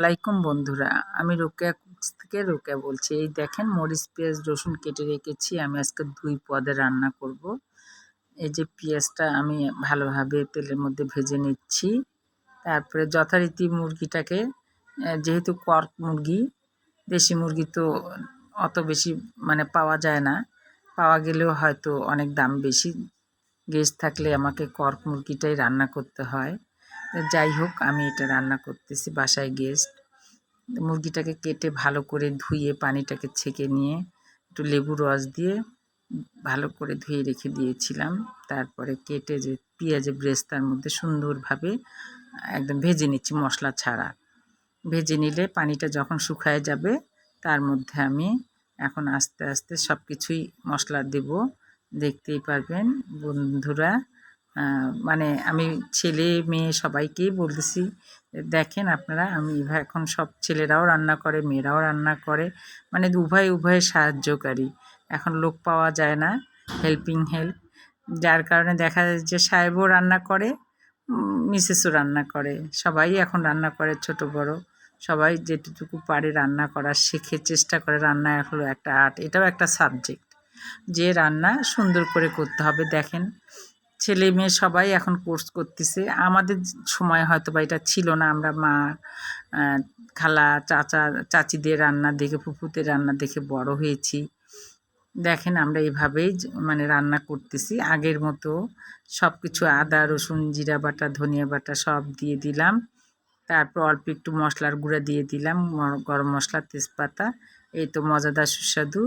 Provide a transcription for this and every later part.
আসসালামাইকুম বন্ধুরা, আমি রোকেয়া কুকস থেকে রোকেয়া বলছি। এই দেখেন মরিচ, পেঁয়াজ, রসুন কেটে রেখেছি। আমি আজকে ২ পদে রান্না করব। এই যে পেঁয়াজটা আমি ভালোভাবে তেলের মধ্যে ভেজে নিচ্ছি। তারপরে যথারীতি মুরগিটাকে যেহেতু কর্ক মুরগি, দেশি মুরগি তো অত বেশি পাওয়া যায় না। পাওয়া গেলেও হয়তো অনেক দাম বেশি। গেস্ট থাকলে আমাকে কর্ক মুরগিটাই রান্না করতে হয়। যাই হোক, আমি এটা রান্না করতেছি, বাসায় গেস্ট। মুরগিটাকে কেটে ভালো করে ধুয়ে পানিটাকে ছেঁকে নিয়ে একটু লেবু রস দিয়ে ভালো করে ধুয়ে রেখে দিয়েছিলাম। তারপরে কেটে যে পেঁয়াজের ব্রেস্তার মধ্যে সুন্দরভাবে একদম ভেজে নিচ্ছি মশলা ছাড়া। ভেজে নিলে পানিটা যখন শুকায় যাবে, তার মধ্যে আমি এখন আস্তে আস্তে সব কিছুই মশলা দেব। দেখতেই পারবেন বন্ধুরা। আমি ছেলে মেয়ে সবাইকেই বলতেছি, দেখেন আপনারা, আমি এখন সব ছেলেরাও রান্না করে, মেয়েরাও রান্না করে, উভয়ে সাহায্যকারী। এখন লোক পাওয়া যায় না, হেল্পিং হেল্প, যার কারণে দেখা যায় যে সাহেবও রান্না করে, মিসেসও রান্না করে, সবাই এখন রান্না করে, ছোট বড় সবাই যেটুকু পারে রান্না করার শেখে, চেষ্টা করে। রান্না হলো একটা আর্ট, এটাও একটা সাবজেক্ট, যে রান্না সুন্দর করে করতে হবে। দেখেন ছেলে মেয়ে সবাই এখন কোর্স করতেছে। আমাদের সময় হয়তো বা এটা ছিল না। আমরা মা, খালা, চাচা, চাচিদের রান্না দেখে, ফুফুদের রান্না দেখে বড় হয়েছি। দেখেন আমরা এভাবেই রান্না করতেছি। আগের মতো সব কিছু আদা, রসুন, জিরা বাটা, ধনিয়া বাটা সব দিয়ে দিলাম। তারপর অল্প একটু মশলার গুঁড়া দিয়ে দিলাম, গরম মশলা, তেজপাতা। এই তো মজাদার সুস্বাদু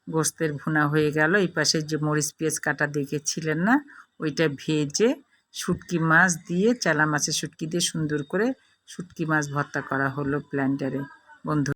গোস্তের ভুনা হয়ে গেল। এই পাশে যে মরিচ পেঁয়াজ কাটা দেখেছিলেন না, ওইটা ভেজে শুটকি মাছ দিয়ে, চালা মাছের শুটকি দিয়ে সুন্দর করে শুটকি মাছ ভর্তা করা হলো ব্লেন্ডারে বন্ধু।